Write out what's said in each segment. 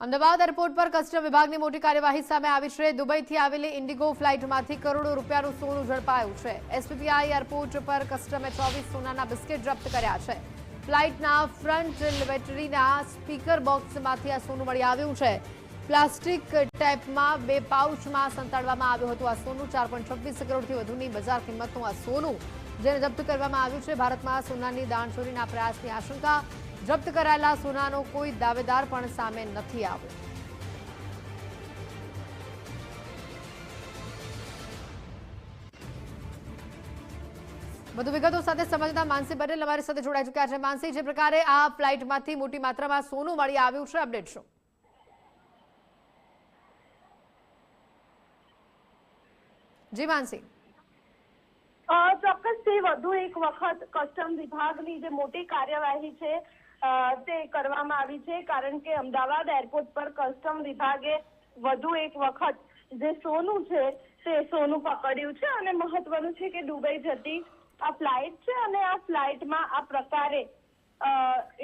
Ahmedabad airport પર custom વિભાગની મોટી કાર્યવાહી સામે આવી છે। દુબઈથી આવેલી ઇન્ડિગો ફ્લાઇટમાંથી કરોડો રૂપિયાનું સોનું ઝડપાયું છે। એસપીપીઆઈ એરપોર્ટ પર કસ્ટમે 24 સોનાના બિસ્કિટ જપ્ત કર્યા છે। ફ્લાઇટના ફ્રન્ટ લેબોરેટરીના સ્પીકર બોક્સમાંથી આ સોનું મળી આવ્યું છે। પ્લાસ્ટિક ટેપમાં 2 પાઉચમાં સંતાડવામાં આવ્યું હતું। આ સોનું 4.26 કરોડથી વધુની બજાર કિંમતનું આ સોનું જેને જપ્ત કરવામાં આવ્યું છે। ભારતમાં સોનાની દાણચોરીના પ્રયાસની આશંકા। જપ્ત કરાયેલા સોનાનો કોઈ દાવેદાર પણ સામે નથી આવ્યો। વધુ વિગતો સાથે સમજતા માનસી પટેલ અમારી સાથે જોડાઈ ચૂક્યા છે। માનસી, જે પ્રકારે આ ફ્લાઇટમાંથી મોટી માત્રામાં સોનું મળી આવ્યું છે, અપડેટ શું? જી માનસી। ચોક્કસથી વધુ એક વખત કસ્ટમ વિભાગની જે મોટી કાર્યવાહી છે તે કરવામાં આવી છે, કારણ કે અમદાવાદ એરપોર્ટ પર કસ્ટમ વિભાગે વધુ એક વખત જે સોનું છે તે સોનું પકડ્યું છે। અને મહત્વનું છે કે દુબઈ જતી આ ફ્લાઇટ છે અને આ ફ્લાઇટમાં આ પ્રકારે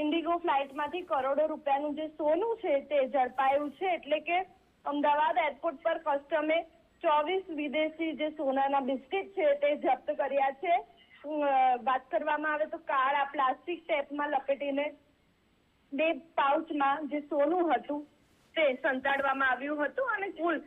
ઇન્ડિગો ફ્લાઇટમાંથી કરોડો રૂપિયાનું જે સોનું છે તે ઝડપાયું છે। એટલે કે અમદાવાદ એરપોર્ટ પર કસ્ટમે 24 વિદેશી જે સોનાના બિસ્કિટ છે તે જપ્ત કર્યા છે। વાત કરવામાં આવે તો કાળા પ્લાસ્ટિક ટેપમાં લપેટીને 2 પાઉચમાં જે સોનું હતું તે સંતાડવામાં આવ્યું હતું અને કુલ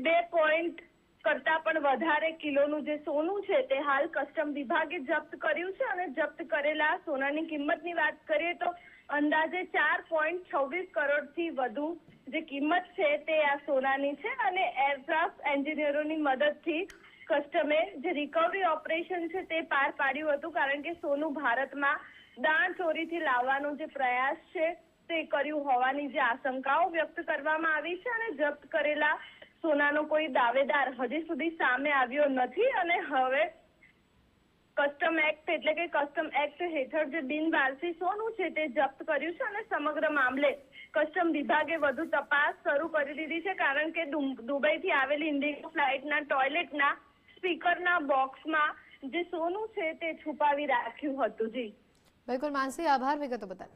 2 પોઈન્ટ કરતા પણ વધારે કિલોનું જે સોનું છે તે હાલ કસ્ટમ વિભાગે જપ્ત કર્યું છે। અને જપ્ત કરેલા સોનાની કિંમતની વાત કરીએ તો અંદાજે 4.26 કરોડથી વધુ જે કિંમત છે તે આ સોનાની છે। અને એરક્રાફ્ટ એન્જિનિયરોની મદદથી કસ્ટમે જે રિકવરી ઓપરેશન છે તે પાર પાડ્યું હતું, કારણ કે સોનું ભારતમાં દાણચોરીથી લાવવાનો જે પ્રયાસ છે તે કર્યું હોવાની જે આશંકાઓ વ્યક્ત કરવામાં આવી છે। અને જપ્ત કરેલા સોનાનો કોઈ દાવેદાર હજી સુધી સામે આવ્યો નથી। અને હવે કસ્ટમ એક્ટ એટલે કે કસ્ટમ એક્ટ હેઠળ જે બિનવારસી સોનું છે તે જપ્ત કર્યું છે। અને સમગ્ર મામલે કસ્ટમ વિભાગે વધુ તપાસ શરૂ કરી દીધી છે, કારણ કે દુબઈથી આવેલી ઇન્ડિગો ફ્લાઇટના ટોયલેટના સ્પીકરના બોક્સમાં જે સોનું છે તે છુપાવી રાખ્યું હતું। જી બિલકુલ માનસી, આભાર વિગતો બદલ।